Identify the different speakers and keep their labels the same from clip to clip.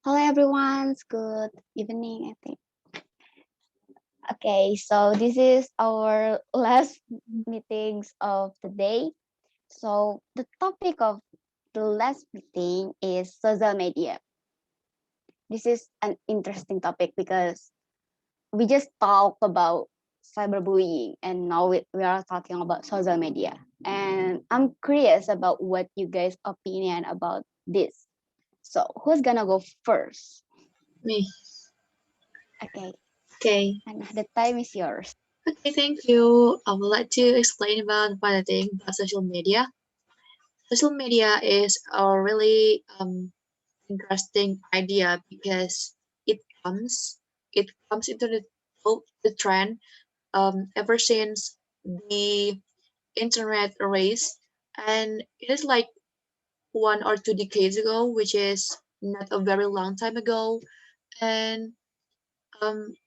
Speaker 1: Hello everyone, good evening, I think. Okay, so this is our last meetings of the day. So the topic of the last meeting is social media. This is an interesting topic because we just talked about cyberbullying and now we are talking about social media. And I'm curious about what you guys' opinion about this. So who's gonna go first?
Speaker 2: Me.
Speaker 1: Okay,
Speaker 2: Okay.
Speaker 1: and the time is yours.
Speaker 2: Okay, thank you. I would like to explain about what I think about social media. Social media is a really interesting idea because it comes it comes into the trend ever since the internet race, and it is like 1 or 2 decades ago, which is not a very long time ago. And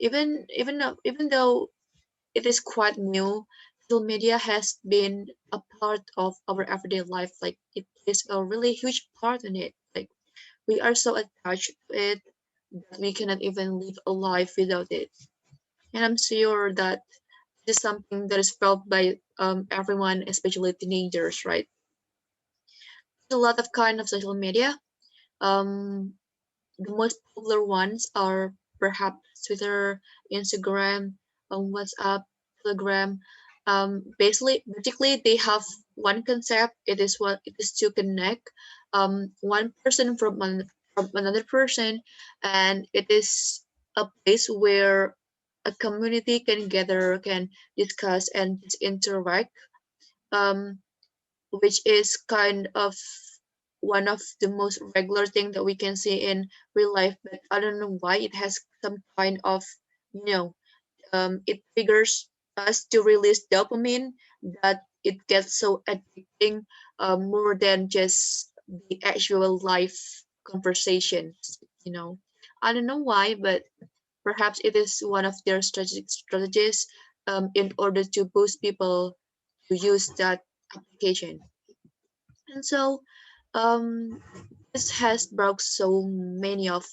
Speaker 2: even though it is quite new, social media has been a part of our everyday life. Like it is a really huge part in it. Like we are so attached to it that we cannot even live a life without it. And I'm sure that this is something that is felt by everyone, especially teenagers, right? There's a lot of kind of social media. Um, the most popular ones are perhaps Twitter, Instagram, WhatsApp, Telegram. Basically, they have one concept. It is to connect one person from another person, and it is a place where a community can gather, can discuss, and just interact. Um, which is kind of one of the most regular thing that we can see in real life, but I don't know why it has some kind of, you know, it triggers us to release dopamine that it gets so addicting, more than just the actual life conversations, you know. I don't know why, but perhaps it is one of their strategies in order to boost people to use that application. And so um, this has brought so many of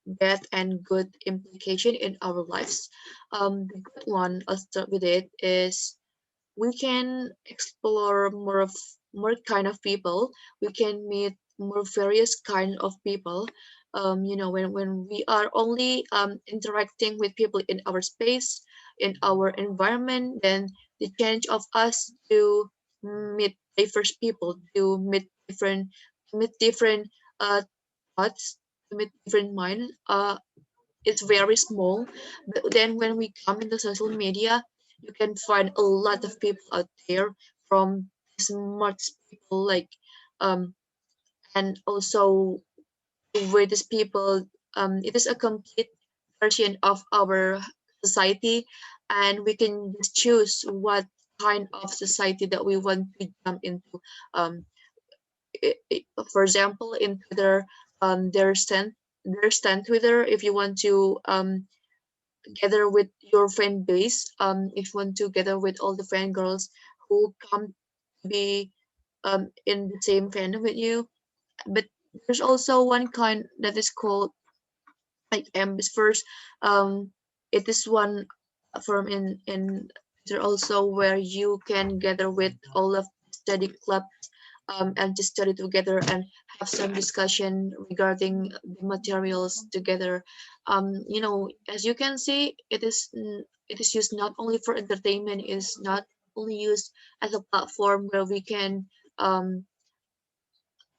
Speaker 2: bad and good implication in our lives. The good one, I'll start with it, is we can explore more kind of people. We can meet more various kind of people. When we are only interacting with people in our space, in our environment, then the change of us to meet diverse people, to meet different thoughts, to meet different minds, it's very small. But then when we come into social media, you can find a lot of people out there, from smart people, like um and also with these people. It is a complete version of our society, and we can just choose what kind of society that we want to jump into. um for example, in Twitter, there's stand Twitter, if you want to gather with your friend base, if you want to gather with all the fan girls who come to be in the same fandom with you. But there's also one kind that is called like Ambis first. It is one from in there also, where you can gather with all of the study clubs, and just study together and have some discussion regarding the materials together. As you can see, it is used not only for entertainment. It is not only used as a platform where we can um,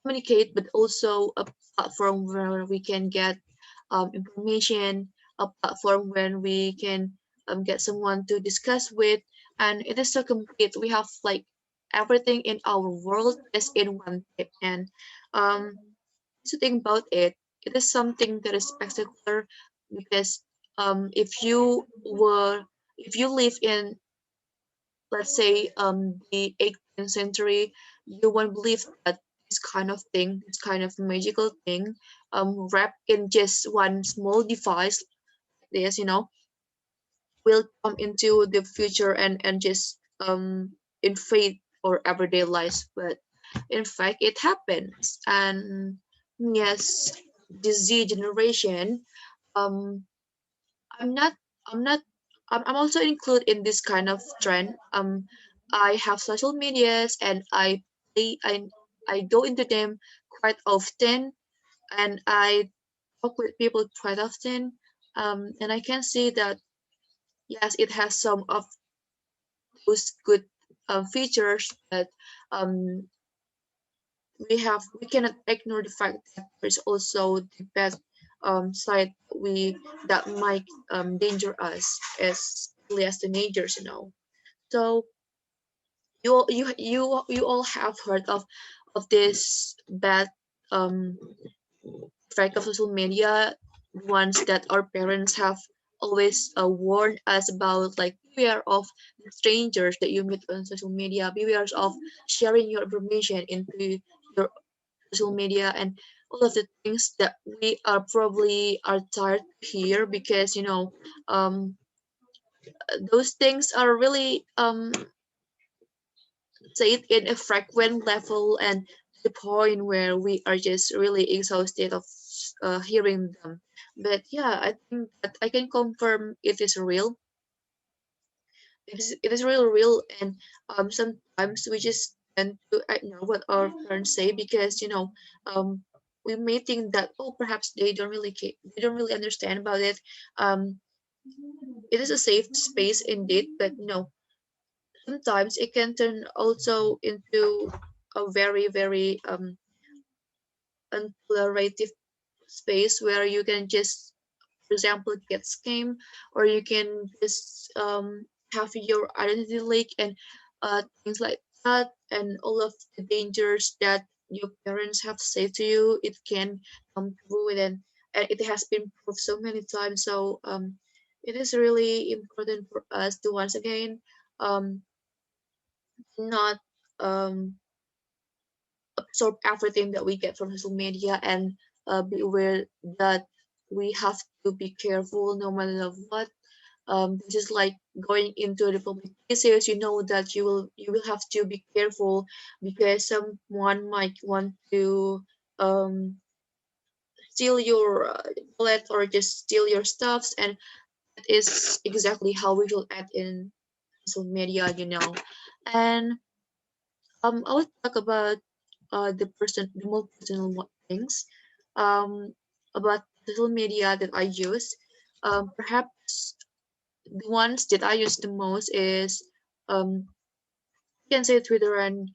Speaker 2: communicate, but also a platform where we can get information, a platform where we can get someone to discuss with, and it is so complete. We have like everything in our world is in one tip, and um, to think about it, it is something that is spectacular because if you live in, let's say, the 18th century, you won't believe that this kind of magical thing, wrapped in just one small device, this, will come into the future and just invade our everyday lives. But in fact, it happens, and yes, the Z generation, um, I'm not, I'm not, I'm also included in this kind of trend. I have social medias and play, I go into them quite often, and I talk with people quite often. And I can see that yes, it has some of those good features, but um, we cannot ignore the fact that there's also the bad side that might danger us as teenagers, you know. So you all have heard of this bad um effect of social media, ones that our parents have always warned us about, like beware of the strangers that you meet on social media, beware of sharing your information into your social media, and all of the things that we are probably are tired to hear, because those things are really said in a frequent level, and to the point where we are just really exhausted of hearing them. But yeah, I think that I can confirm it is real. It is really real, and sometimes we just tend to ignore what our parents say, because um, we may think that, oh, perhaps they don't really care, they don't really understand about it. Um, it is a safe space indeed, but sometimes it can turn also into a very very untolerated space where you can just, for example, get scammed, or you can just have your identity leak, and things like that, and all of the dangers that your parents have said to you, it can come true. And it has been proved so many times. So it is really important for us to once again um, not um, absorb everything that we get from social media, and be aware that we have to be careful no matter what. This is like going into the public places. You know that you will have to be careful, because someone might want to um, steal your wallet, or just steal your stuffs, and that is exactly how we will act in social media, And I will talk about the more personal things um, about social media that I use. Perhaps the ones that I use the most is you can say Twitter and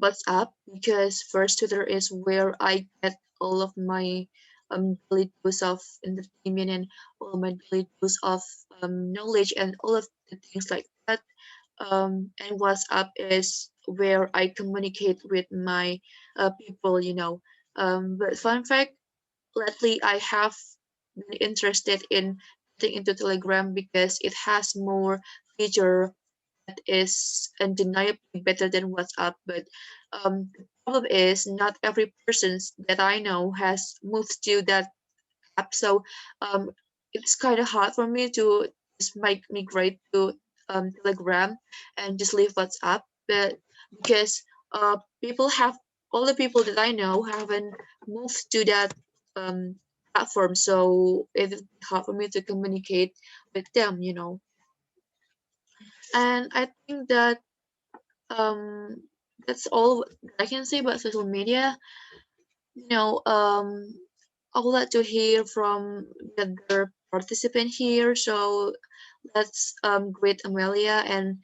Speaker 2: WhatsApp, because first Twitter is where I get all of my daily dose of entertainment, and all my daily dose of knowledge, and all of the things like that. And WhatsApp is where I communicate with my people. But fun fact, lately I have been interested in getting into Telegram, because it has more feature that is undeniably better than WhatsApp. But the problem is not every person that I know has moved to that app. So um, it's kind of hard for me to just migrate to Telegram and just leave WhatsApp. But because people have all the people that I know haven't moved to that um, platform, so it's hard for me to communicate with them. And I think that um, that's all I can say about social media. You know, I would like to hear from the other participant here. So let's greet Amelia, and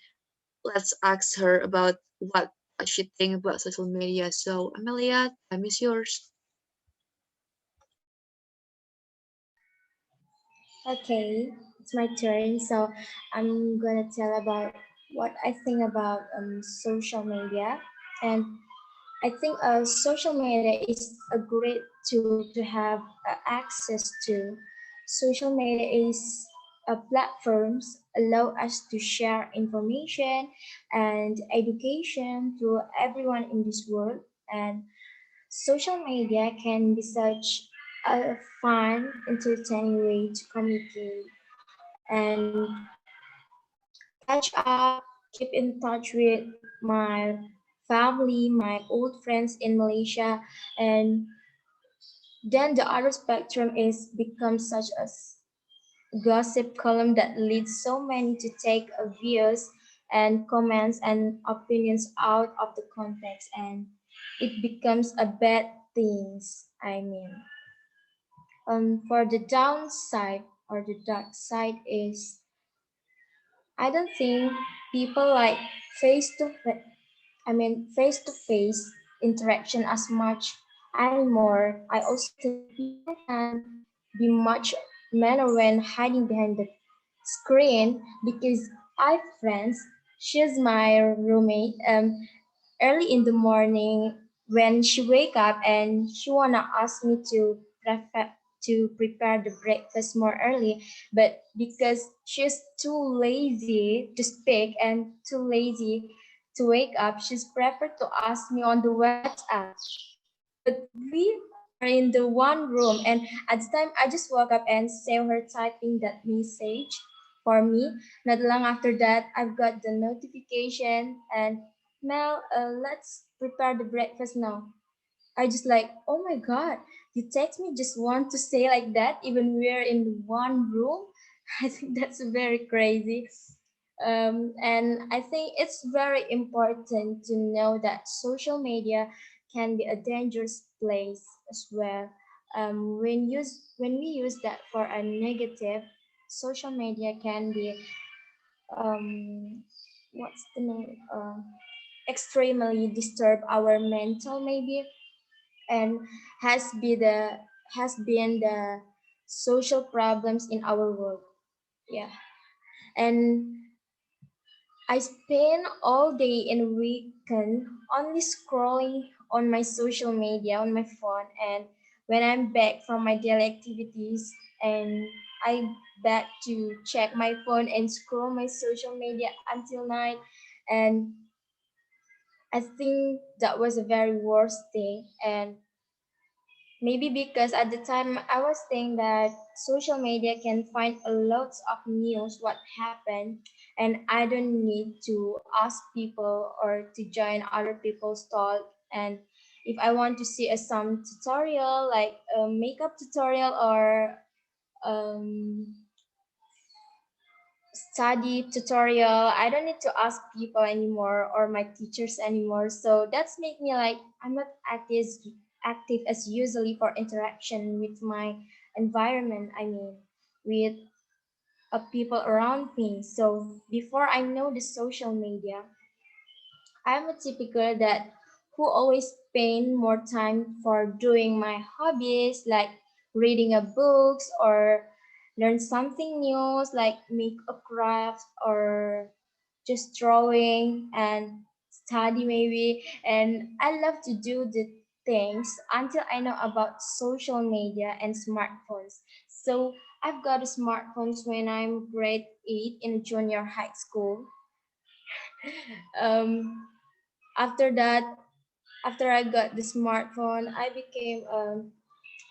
Speaker 2: let's ask her about what she think about social media. So Amelia, time is yours.
Speaker 3: Okay, it's my turn. So I'm gonna tell about what I think about social media, and I think social media is a great tool to have access to. Social media is platforms allow us to share information and education to everyone in this world, and social media can be such a fun, entertaining way to communicate and catch up, keep in touch with my family, my old friends in Malaysia, and Then the other spectrum is becomes such as gossip column that leads so many to take views and comments and opinions out of the context, and it becomes a bad things. I mean, for the downside or the dark side is I don't think people like face to face. I mean, face to face interaction as much anymore. I also think people can be much manner when hiding behind the screen because I have friends. She's my roommate. Early in the morning when she wake up and she wanna ask me to prepare the breakfast more early, but because she's too lazy to speak and too lazy to wake up, she's preferred to ask me on the WhatsApp. But we are in the one room, and at the time I just woke up and saw her typing that message for me. Not long after that, I've got the notification and Mel, let's prepare the breakfast now. I just like, oh my god, you text me just want to say like that, even we're in one room. I think that's very crazy. And I think it's very important to know that social media can be a dangerous place as well. When we use that for a negative, social media can be what's the name? Extremely disturb our mental maybe, and has been the has been the social problems in our world. Yeah, and I spend all day in weekend only scrolling on my social media on my phone, and when I'm back from my daily activities and I back to check my phone and scroll my social media until night, and I think that was a very worst thing. And maybe because at the time I was thinking that social media can find a lot of news what happened, and I don't need to ask people or to join other people's talk. And if I want to see some tutorial like a makeup tutorial or um, study tutorial, I don't need to ask people anymore or my teachers anymore. So that's make me like I'm not active as usually for interaction with my environment. I mean, with people around me. So before I know the social media, I'm a typical that who always spend more time for doing my hobbies like reading a books or learn something new like make a craft or just drawing and study maybe. And I love to do the things until I know about social media and smartphones. So I've got a smartphones when I'm grade 8 in junior high school. um, after that, after I got the smartphone, I became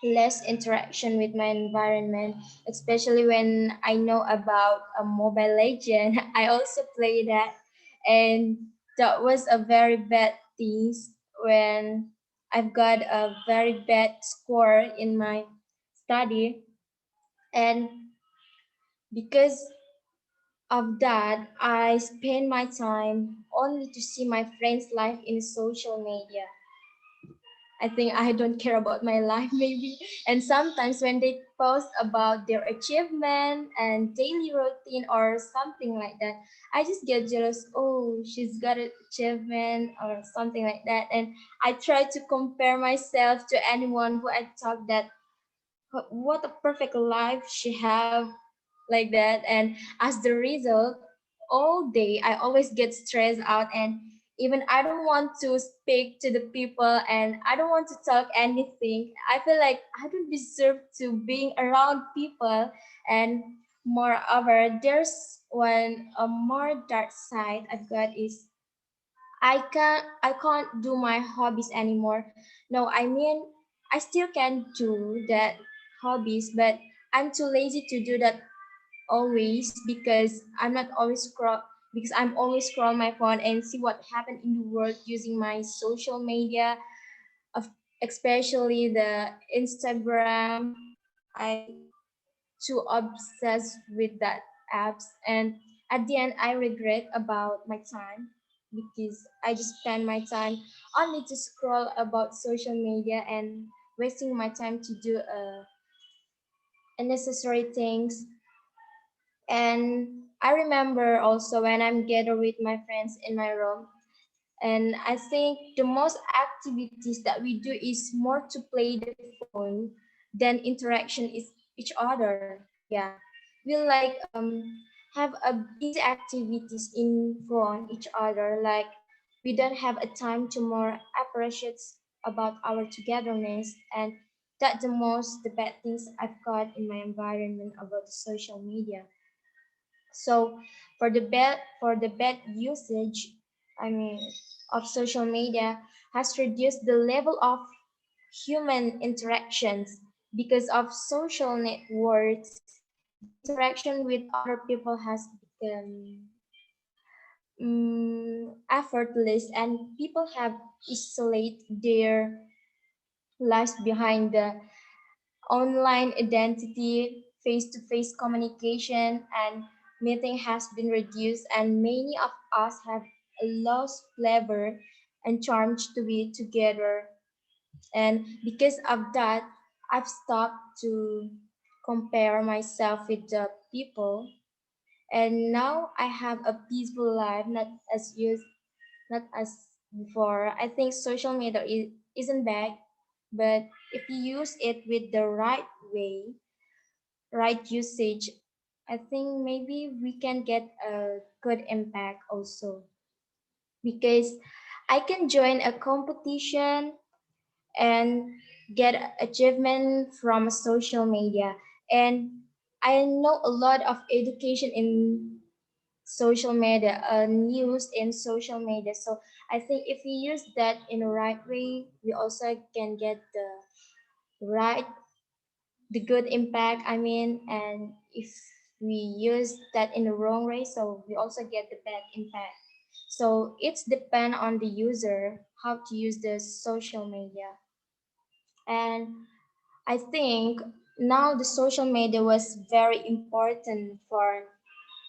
Speaker 3: less interaction with my environment, especially when I know about a Mobile Legend. I also play that, and that was a very bad thing when I've got a very bad score in my study, and because of that, I spend my time only to see my friends' life in social media. I think I don't care about my life maybe. And sometimes when they post about their achievement and daily routine or something like that, I just get jealous. Oh, she's got an achievement or something like that. And I try to compare myself to anyone who I talk that what a perfect life she have like that. And as the result, all day I always get stressed out, and even I don't want to speak to the people and I don't want to talk anything. I feel like I don't deserve to being around people. And moreover, there's one a more dark side I've got is I can't do my hobbies anymore. No, I mean I still can do that hobbies, but I'm too lazy to do that always because I'm always scroll my phone and see what happened in the world using my social media of especially the Instagram. I too obsessed with that apps, and at the end I regret about my time because I just spend my time only to scroll about social media and wasting my time to do unnecessary things. And I remember also when I'm gathered with my friends in my room, and I think the most activities that we do is more to play the phone than interaction is each other. Yeah, we like have a busy activities in phone each other. Like we don't have a time to more appreciate about our togetherness, and that's the most the bad things I've got in my environment about the social media. So for the bad usage, I mean, of social media has reduced the level of human interactions because of social networks. The interaction with other people has become effortless, and people have isolate their lives behind the online identity, face-to-face communication, and meeting has been reduced, and many of us have lost flavor and charm to be together. And because of that, I've stopped to compare myself with the people, and now I have a peaceful life, not as before. I think social media isn't bad, but if you use it with the right way, right usage, I think maybe we can get a good impact also. Because I can join a competition and get achievement from social media. And I know a lot of education in social media, news in social media. So I think if we use that in the right way, we also can get right, the good impact. I mean, and if we use that in the wrong way, so we also get the bad impact. So it's depend on the user how to use the social media. And I think now the social media was very important for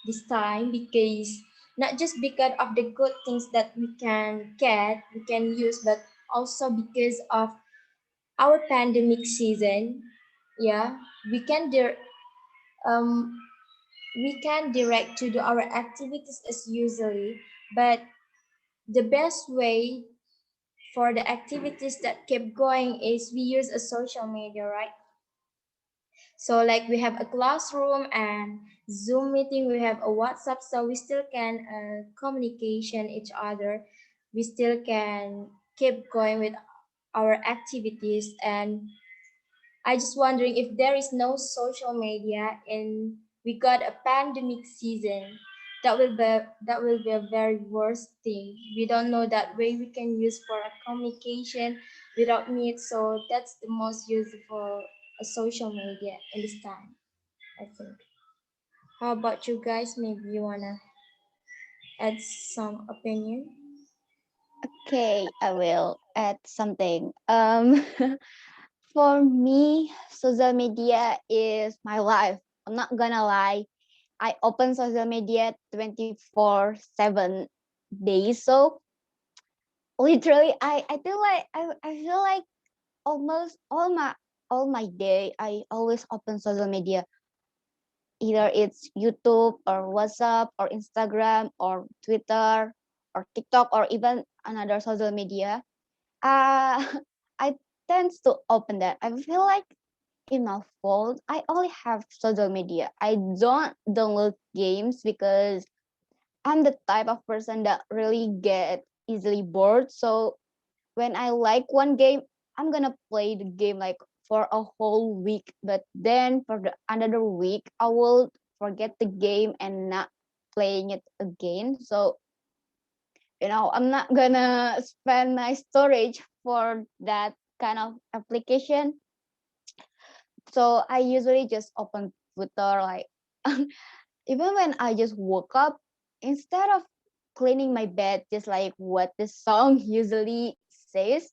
Speaker 3: this time because not just because of the good things that we can use, but also because of our pandemic season. Yeah, we can dir- um we can direct to do our activities as usually, but the best way for the activities that keep going is we use a social media, right? So like we have a classroom and Zoom meeting, we have a WhatsApp, so we still can communication each other. We still can keep going with our activities. And I just wondering if there is no social media and we got a pandemic season, that will be a very worst thing. We don't know that way we can use for a communication without need. So that's the most useful a social media in this time, I think. How about you guys? Maybe you wanna add some opinion?
Speaker 1: Okay, I will add something. For me, social media is my life. I'm not gonna lie. I open social media 24/7 days. So literally, I feel like I feel like almost all my day I always open social media. Either it's YouTube or WhatsApp or Instagram or Twitter or TikTok or even another social media. Uh, I tend to open that. I feel like in my phone, I only have social media. I don't download games because I'm the type of person that really get easily bored. So when I like one game, I'm gonna play the game like for a whole week. But then for the another week, I will forget the game and not playing it again. So I'm not gonna spend my storage for that kind of application. So I usually just open Twitter like even when I just woke up, instead of cleaning my bed, just like what the song usually says,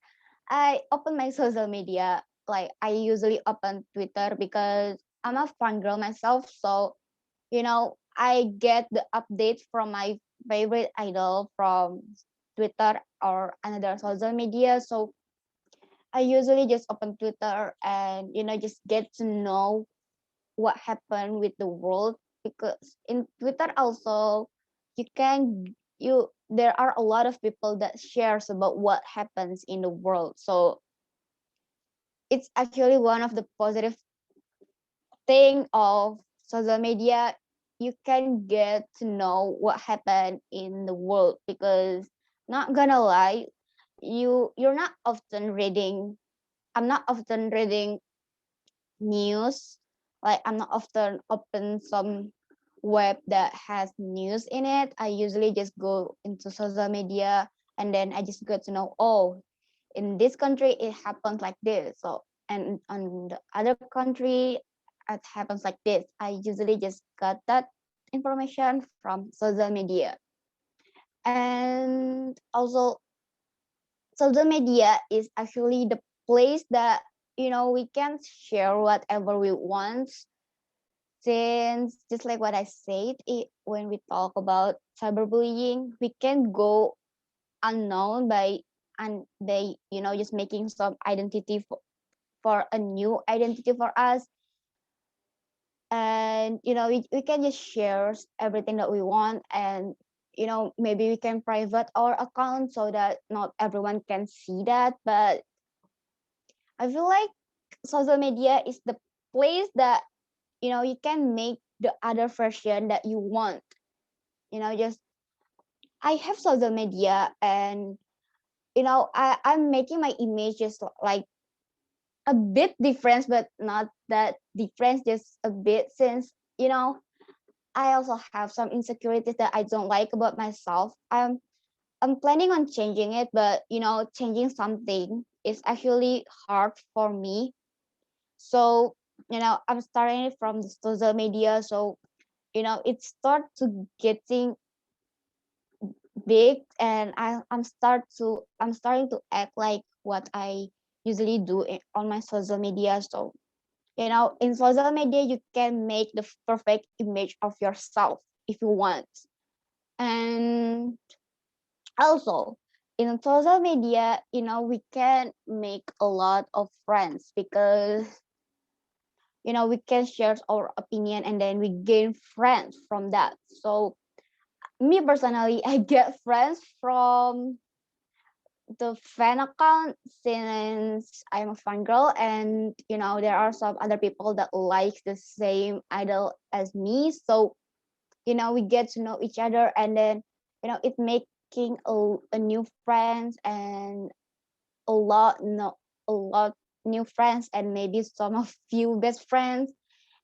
Speaker 1: I open my social media, like I usually open Twitter because I'm a fun girl myself. So, I get the updates from my favorite idol from Twitter or another social media. So I usually just open Twitter and, just get to know what happened with the world, because in Twitter also you can you there are a lot of people that shares about what happens in the world. So it's actually one of the positive thing of social media. You can get to know what happened in the world, because not gonna lie, you're not often reading I'm not often reading news. Like I'm not often open some web that has news in it. I usually just go into social media and then I just get to know, oh, in this country it happens like this. So and on the other country it happens like this. I usually just got that information from social media. And also social media is actually the place that we can share whatever we want, since just like what I said, when we talk about cyberbullying, we can go unknown by just making some identity for a new identity for us. And we can just share everything that we want, and maybe we can private our account so that not everyone can see that. But I feel like social media is the place that you can make the other version that you want. Just I have social media, and I'm making my images like a bit different, but not that different, just a bit, since I also have some insecurities that I don't like about myself. I'm planning on changing it, but changing something is actually hard for me. So I'm starting it from the social media. So it start to getting big, and I'm starting to act like what I usually do on my social media. So in social media you can make the perfect image of yourself if you want. And also in social media we can make a lot of friends, because we can share our opinion and then we gain friends from that. So me personally, I get friends from the fan account, since I'm a fan girl, and there are some other people that like the same idol as me. So we get to know each other, and then it making a new friends, and a lot no a lot new friends, and maybe some of few best friends.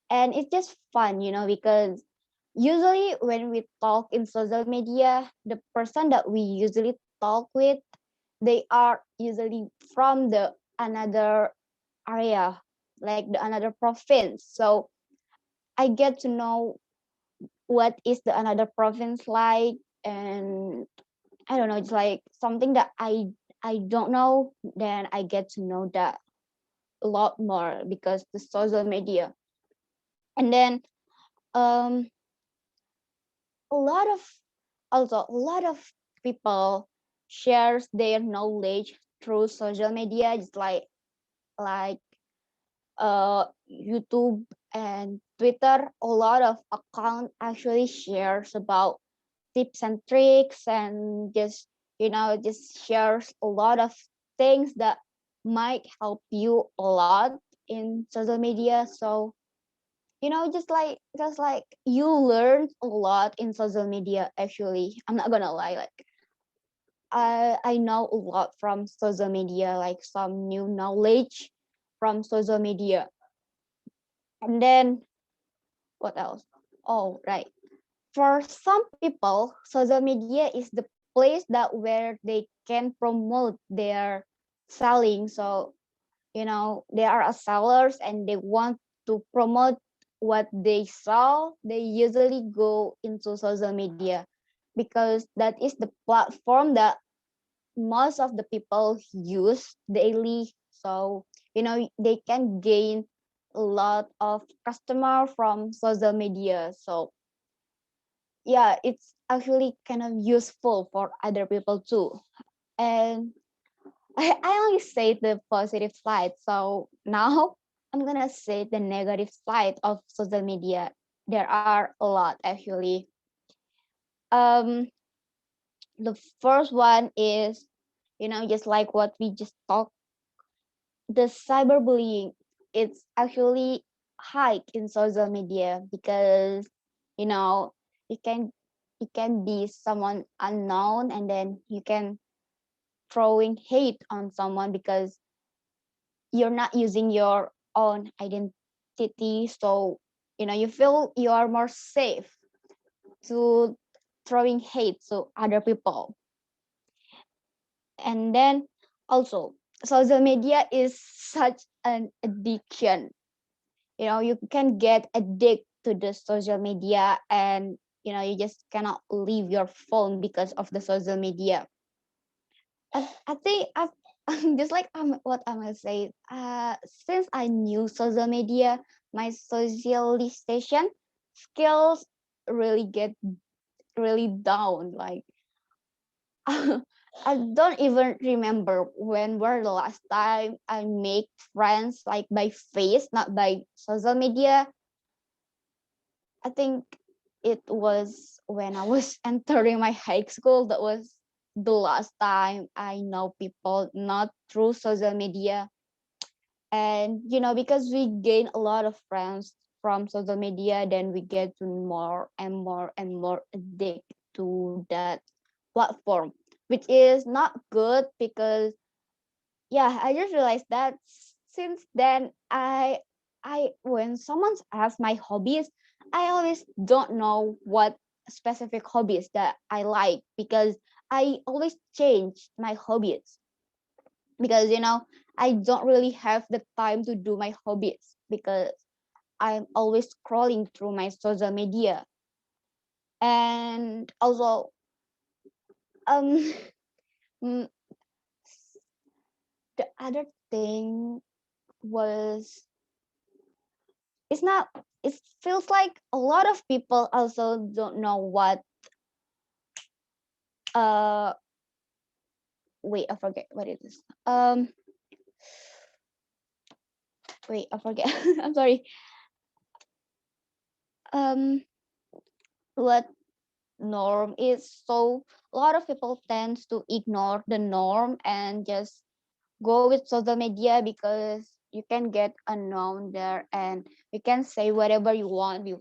Speaker 1: And it's just fun, because usually when we talk in social media, the person that we usually talk with, they are usually from the another area, like the another province. So I get to know what is the another province like. And I don't know, it's like something that I don't know, then I get to know that a lot more because the social media. And then um a lot of a lot of people shares their knowledge through social media, just like YouTube and Twitter. A lot of account actually shares about tips and tricks, and just shares a lot of things that might help you a lot in social media. So just like you learn a lot in social media. Actually, I'm not gonna lie, like I know a lot from social media, like some new knowledge from social media. And then what else? Oh, right. For some people, social media is the place that where they can promote their selling. So they are a sellers and they want to promote what they sell. They usually go into social media, because that is the platform that most of the people use daily. So, they can gain a lot of customer from social media. So yeah, it's actually kind of useful for other people too. And I only say the positive side. So now I'm gonna say the negative side of social media. There are a lot actually. Um, the first one is, just like what we just talked, the cyberbullying. It's actually high in social media because, you know, you can you can be someone unknown and then you can throwing hate on someone because you're not using your own identity. So you feel you are more safe to throwing hate to other people. And then also, social media is such an addiction. You can get addicted to the social media, and you just cannot leave your phone because of the social media. I think I've just like what I'm gonna say. Since I knew social media, my socialization skills really get really down. Like I don't even remember when were the last time I make friends like by face, not by social media. I think it was when I was entering my high school. That was the last time I know people not through social media. And because we gain a lot of friends from social media, then we get to more and more and more addicted to that platform, which is not good because yeah, I just realized that since then I when someone asks my hobbies, I always don't know what specific hobbies that I like because I always change my hobbies because I don't really have the time to do my hobbies because I'm always scrolling through my social media. And also um mm, the other thing was it's not it feels like a lot of people also don't know what uh wait, I forget what it is. Wait, I forget. I'm sorry. um what norm is. So a lot of people tends to ignore the norm and just go with social media because you can get unknown there and you can say whatever you want be,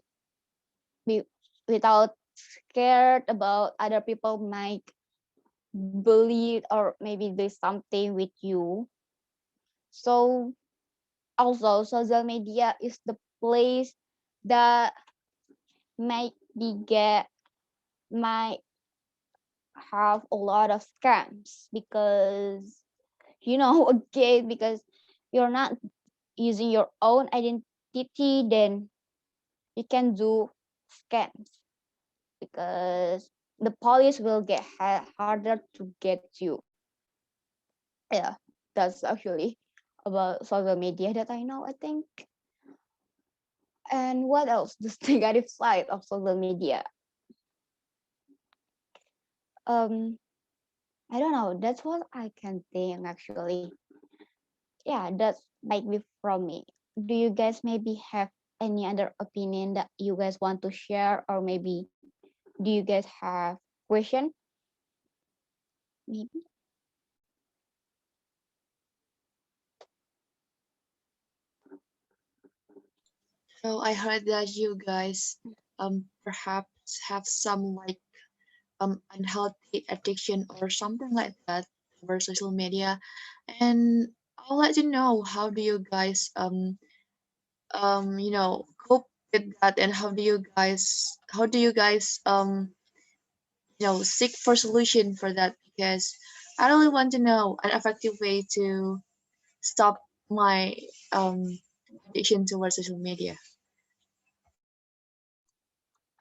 Speaker 1: without scared about other people might bully or maybe do something with you. So also social media is the place that might be get might have a lot of scams because again because you're not using your own identity, then you can do scams because the police will get harder to get you. Yeah, that's actually about social media that I know, I think. And what else? The negative side of social media. um I don't know, that's what I can think actually. Yeah, that's might be from me. Do you guys maybe have any other opinion that you guys want to share, or maybe do you guys have question maybe?
Speaker 2: So I heard that you guys perhaps have some like unhealthy addiction or something like that over social media, and I'd like to know how do you guys cope with that, and how do you guys seek for solution for that, because I really want to know an effective way to stop my um addiction towards social media.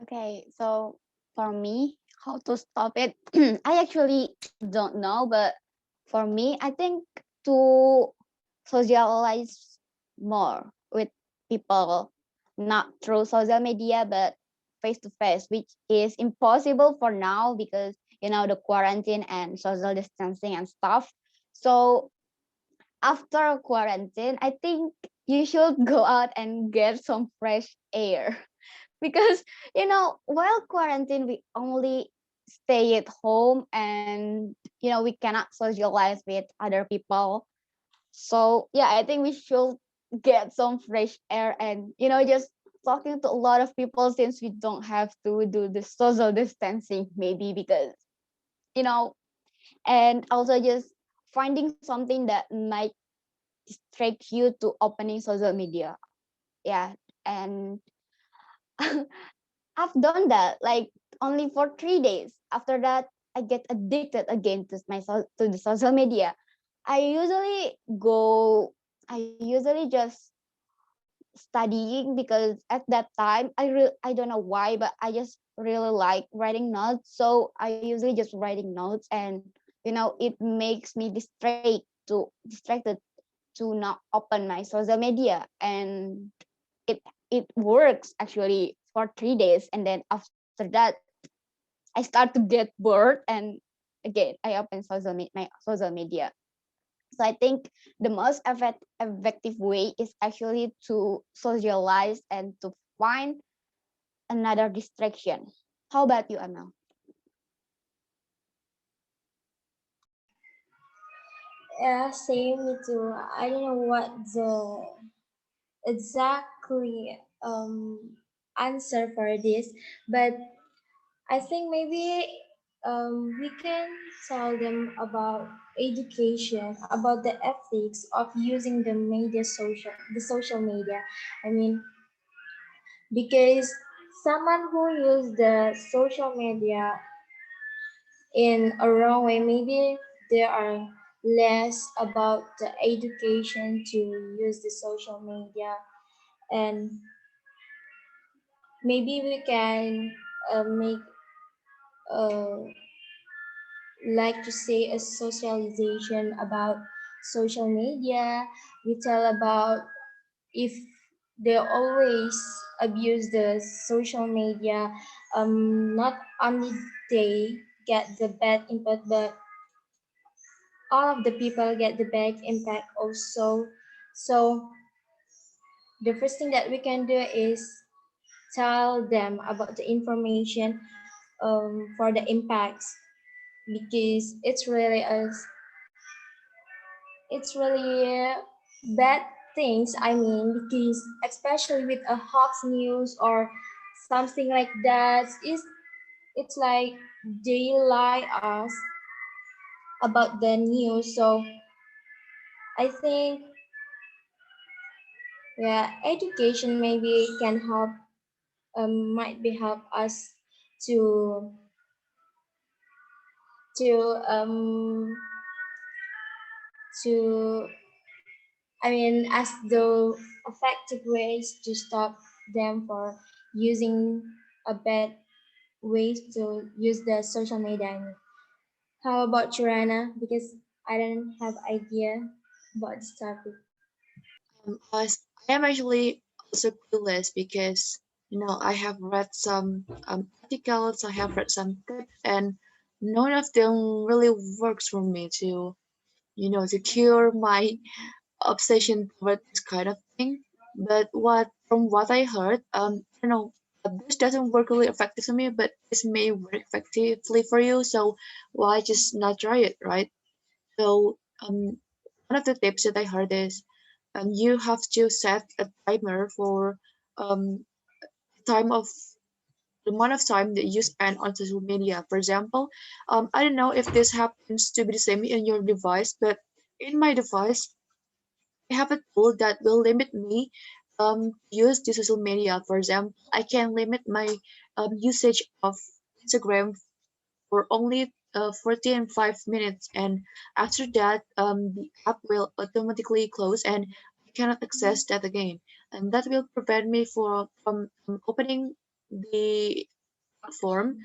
Speaker 1: Okay, so for me, how to stop it? I actually don't know, but for me, I think to socialize more with people, not through social media, but face to face, which is impossible for now because the quarantine and social distancing and stuff. So after quarantine, I think you should go out and get some fresh air because while quarantine we only stay at home and we cannot socialize with other people. So yeah, I think we should get some fresh air and just talking to a lot of people since we don't have to do the social distancing maybe because you know and also just finding something that might distract you to opening social media. Yeah, and I've done that like only for 3 days. After that, I get addicted again to to the social media. I usually go. I usually just studying because at that time I don't know why, but I just really like writing notes. So I usually just writing notes, and it makes me distracted to not open my social media, and it it works actually for 3 days, and then after that I start to get bored, and again I open my social media. So I think the most effective way is actually to socialize and to find another distraction. How about you, Amel?
Speaker 3: Yeah, same me too. I don't know what the exactly answer for this, but I think maybe we can tell them about education, about the ethics of using the social media. I mean, because someone who use the social media in a wrong way, maybe there are less about the education to use the social media, and maybe we can make uh, like to say a socialization about social media. We tell about if they always abuse the social media, not only they get the bad impact, but all of the people get the bad impact also. So the first thing that we can do is tell them about the information for the impacts, because it's really bad things. I mean, because especially with a Hawks news or something like that, it's like they lie us about the news. So I think, yeah, education maybe can help, might be help us to to um to I mean, as the effective ways to stop them for using a bad ways to use the social media. How about you, Rana? Because I don't have idea about this topic.
Speaker 2: I am actually also clueless because I have read some articles, I have read some tips, and none of them really works for me to to cure my obsession toward this kind of thing. But from what I heard, this doesn't work really effective for me, but this may work effectively for you. So why just not try it, right? So one of the tips that I heard is you have to set a timer for um, time of the amount of time that you spend on social media. For example, I don't know if this happens to be the same in your device, but in my device, I have a tool that will limit me use the social media. For example, I can limit my usage of Instagram for only 45 minutes, and after that the app will automatically close and I cannot access that again, and that will prevent me from opening the platform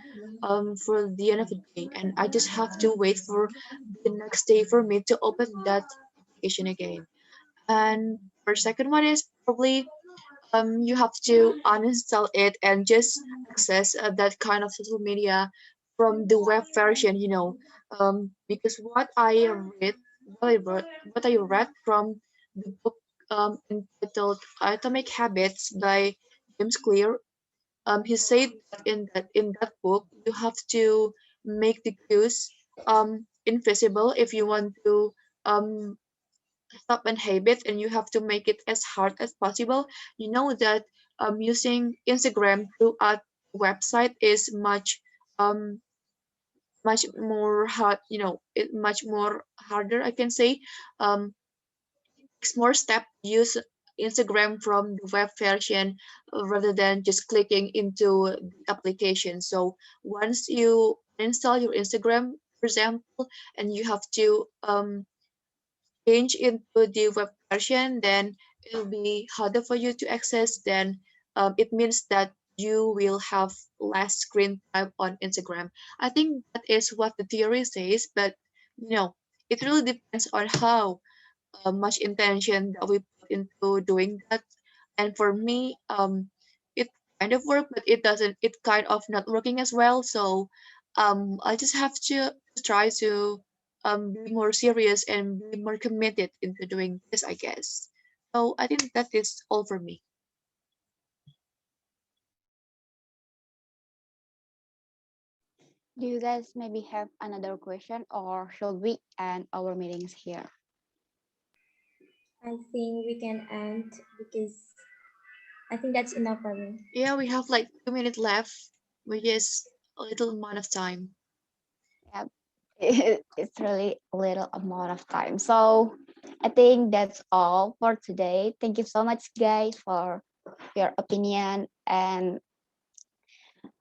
Speaker 2: for the end of the day, and I just have to wait for the next day for me to open that application again. And for second one is probably you have to uninstall it and just access that kind of social media from the web version, because read what I read from the book entitled Atomic Habits by James Clear. He said that in that book you have to make the cues invisible if you want to um stop an habit, and you have to make it as hard as possible. You know that using Instagram to a website is um much more hard, it much more harder, I can say. Takes more step to use Instagram from the web version rather than just clicking into the application. So once you install your Instagram, for example, and you have to change into the web version, then it'll be harder for you to access. Then it means that you will have less screen time on Instagram. I think that is what the theory says, but it really depends on how much intention that we put into doing that. And for me, it kind of worked, but it doesn't. It kind of not working as well. So, I just have to try to be more serious and be more committed into doing this, I guess. So I think that is all for me.
Speaker 1: Do you guys maybe have another question, or should we end our meetings here?
Speaker 3: I think we can end because I think that's enough for me.
Speaker 2: Yeah, we have like 2 minutes left, which is a little amount of time.
Speaker 1: Yeah, it's really a little amount of time. So I think that's all for today. Thank you so much, guys, for your opinion and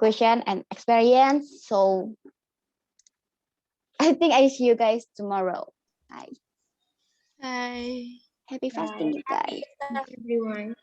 Speaker 1: question and experience. So I think I see you guys tomorrow. Bye.
Speaker 2: Bye.
Speaker 1: Happy
Speaker 3: Bye.
Speaker 1: fasting, you
Speaker 3: Happy
Speaker 1: guys.
Speaker 3: Easter, everyone.